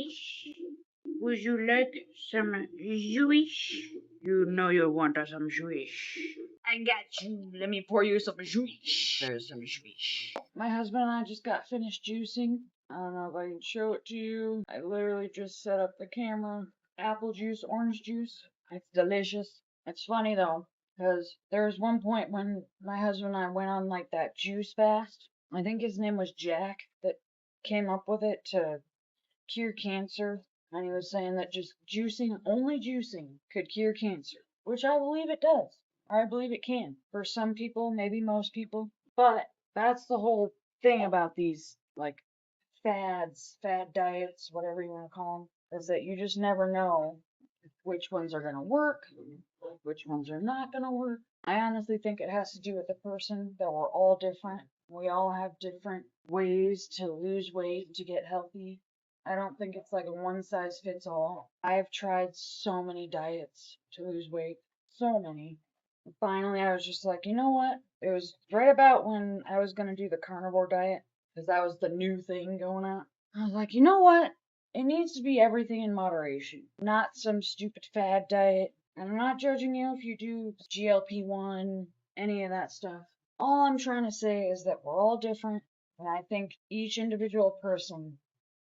Jewish? Would you like some Jewish? You know you want some Jewish. I got you. Let me pour you some Jewish. There's some Jewish. My husband and I just got finished juicing. I don't know if I can show it to you. I literally just set up the camera. Apple juice, orange juice. It's delicious. It's funny though, because there was one point when my husband and I went on like that juice fast. I think his name was Jack that came up with it to cure cancer. And he was saying that just juicing, only juicing, could cure cancer. Which I believe it does. Or I believe it can. For some people, maybe most people. But that's the whole thing about these, like, fads, fad diets, whatever you want to call them, is that you just never know which ones are going to work, which ones are not going to work. I honestly think it has to do with the person, that we're all different. We all have different ways to lose weight, to get healthy. I don't think it's like a one size fits all. I've tried so many diets to lose weight, so many. And finally, I was just like, you know what? It was right about when I was going to do the carnivore diet, because that was the new thing going on. I was like, you know what? It needs to be everything in moderation, not some stupid fad diet. And I'm not judging you if you do GLP-1, any of that stuff. All I'm trying to say is that we're all different, and I think each individual person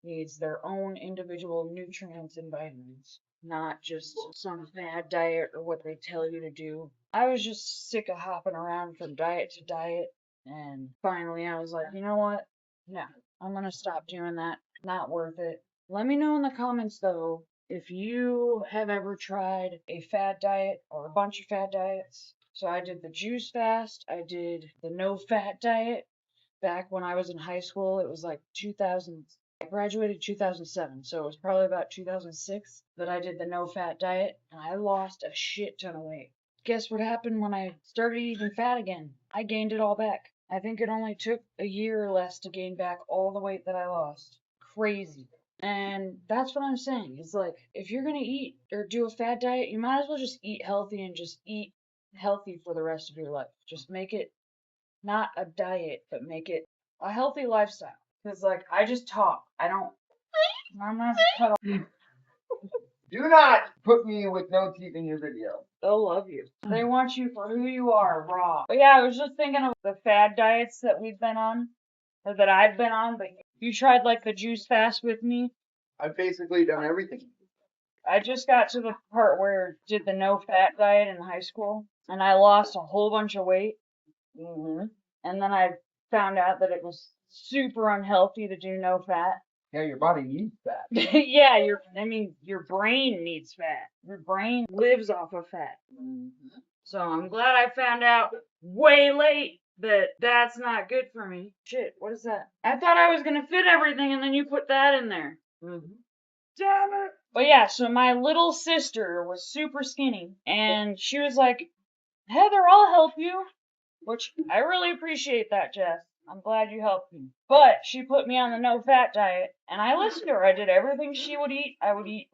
needs their own individual nutrients and vitamins, not just some fad diet or what they tell you to do. I was just sick of hopping around from diet to diet, and finally I was like, you know what? No, I'm gonna stop doing that. Not worth it. Let me know in the comments though if you have ever tried a fad diet or a bunch of fad diets. So I did the juice fast, I did the no fat diet back when I was in high school. It was like 2000. I graduated 2007, so it was probably about 2006 that I did the no fat diet, and I lost a shit ton of weight. Guess what happened when I started eating fat again? I gained it all back. I think it only took a year or less to gain back all the weight that I lost. Crazy. And that's what I'm saying. It's like, if you're gonna eat or do a fat diet, you might as well just eat healthy and just eat healthy for the rest of your life. Just make it not a diet, but make it a healthy lifestyle. Because, like, I just talk. I'm not cut off. Do not put me with no teeth in your video. They'll love you. They want you for who you are, raw. But yeah, I was just thinking of the fad diets that we've been on, or that I've been on, but you tried, like, the juice fast with me. I've basically done everything. I just got to the part where I did the no fat diet in high school, and I lost a whole bunch of weight. And then I found out that it was super unhealthy to do no fat. Yeah, your body needs that. Yeah, your brain needs fat. Your brain lives off of fat. So I'm glad I found out way late that that's not good for me. Shit, what is that? I thought I was gonna fit everything and then you put that in there. Damn it. But yeah, so my little sister was super skinny and she was like, Heather, I'll help you. Which I really appreciate that, Jess. I'm glad you helped me. But she put me on the no fat diet, and I listened to her. I did everything she would eat. I would eat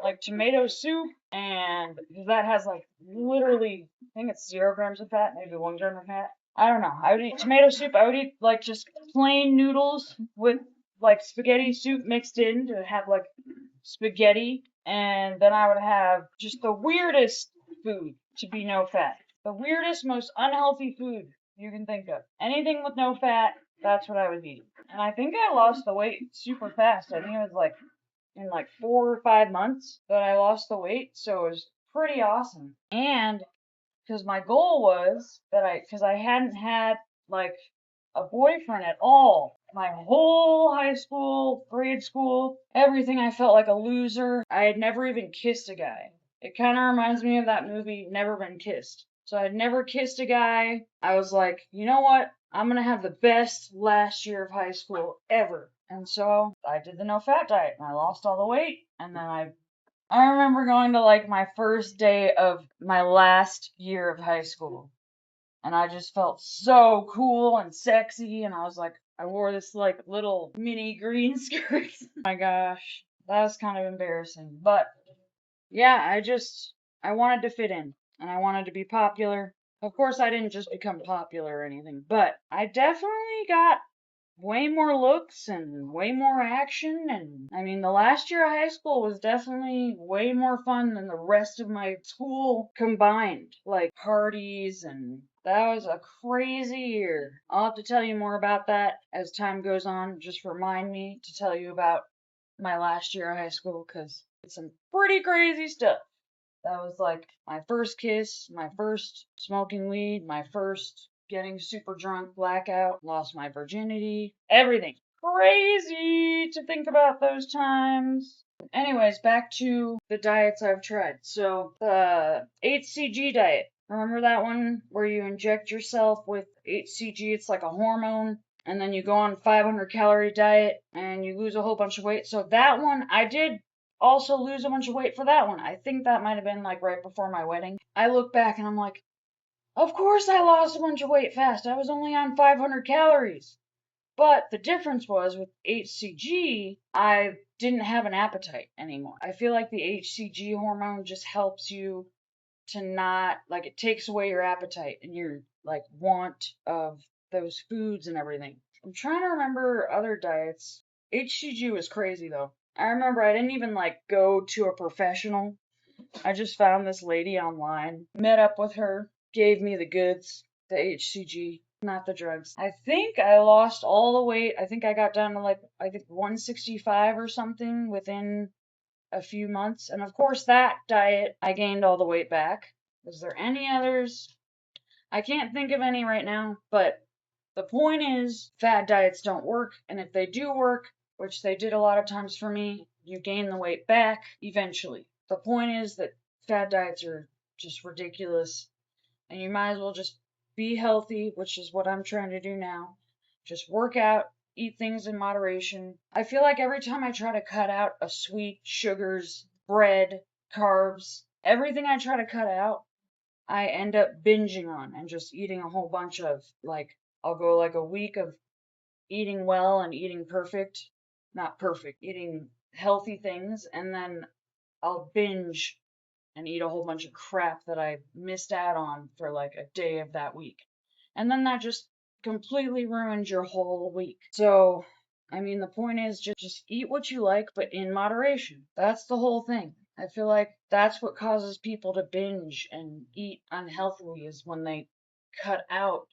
like tomato soup, and that has like literally, I think it's 0 grams of fat, maybe 1 gram of fat. I don't know. I would eat tomato soup. I would eat like just plain noodles with like spaghetti soup mixed in to have like spaghetti, and then I would have just the weirdest food to be no fat. The weirdest, most unhealthy food you can think of. Anything with no fat, that's what I was eating. And I think I lost the weight super fast. I think it was like in like 4 or 5 months that I lost the weight. So it was pretty awesome. And because my goal was that because I hadn't had like a boyfriend at all. My whole high school, grade school, everything, I felt like a loser. I had never even kissed a guy. It kind of reminds me of that movie, Never Been Kissed. So I'd never kissed a guy. I was like, you know what? I'm going to have the best last year of high school ever. And so I did the no fat diet and I lost all the weight. And then I remember going to like my first day of my last year of high school. And I just felt so cool and sexy. And I was like, I wore this like little mini green skirt. Oh my gosh. That was kind of embarrassing. But yeah, I wanted to fit in. And I wanted to be popular. Of course, I didn't just become popular or anything, but I definitely got way more looks and way more action. And I mean, the last year of high school was definitely way more fun than the rest of my school combined. Like parties, and that was a crazy year. I'll have to tell you more about that as time goes on. Just remind me to tell you about my last year of high school because it's some pretty crazy stuff. That was like my first kiss, my first smoking weed, my first getting super drunk, blackout, lost my virginity, everything. Crazy to think about those times. Anyways, back to the diets I've tried. So, the HCG diet. Remember that one where you inject yourself with HCG? It's like a hormone. And then you go on 500 calorie diet and you lose a whole bunch of weight. So that one, I did also lose a bunch of weight for that one. I think that might have been like right before my wedding. I look back and I'm like, of course I lost a bunch of weight fast. I was only on 500 calories. But the difference was with HCG, I didn't have an appetite anymore. I feel like the HCG hormone just helps you to not, like, it takes away your appetite and your, like, want of those foods and everything. I'm trying to remember other diets. HCG was crazy though. I remember I didn't even like go to a professional. I just found this lady online, met up with her, gave me the goods, the HCG, not the drugs. I think I lost all the weight. I think I got down to like, I think 165 or something within a few months. And of course, that diet, I gained all the weight back. Was there any others? I can't think of any right now, but the point is, fad diets don't work, and if they do work, which they did a lot of times for me, you gain the weight back eventually. The point is that fad diets are just ridiculous, and you might as well just be healthy, which is what I'm trying to do now. Just work out, eat things in moderation. I feel like every time I try to cut out a sweet, sugars, bread, carbs, everything I try to cut out, I end up binging on and just eating a whole bunch of, like, I'll go like a week of eating well and eating perfect, not perfect, eating healthy things, and then I'll binge and eat a whole bunch of crap that I missed out on for like a day of that week. And then that just completely ruins your whole week. So, I mean, the point is just eat what you like, but in moderation. That's the whole thing. I feel like that's what causes people to binge and eat unhealthily is when they cut out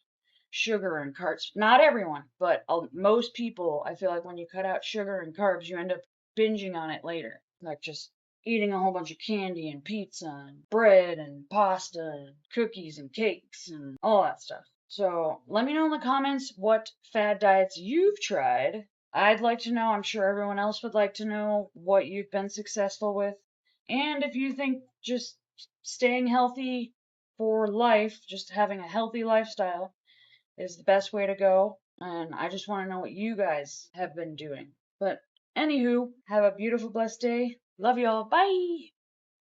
sugar and carbs. Not everyone, but most people, I feel like when you cut out sugar and carbs, you end up binging on it later. Like just eating a whole bunch of candy and pizza and bread and pasta and cookies and cakes and all that stuff. So let me know in the comments what fad diets you've tried. I'd like to know, I'm sure everyone else would like to know what you've been successful with. And if you think just staying healthy for life, just having a healthy lifestyle, is the best way to go. And I just want to know what you guys have been doing. But anywho, have a beautiful, blessed day. Love y'all. Bye.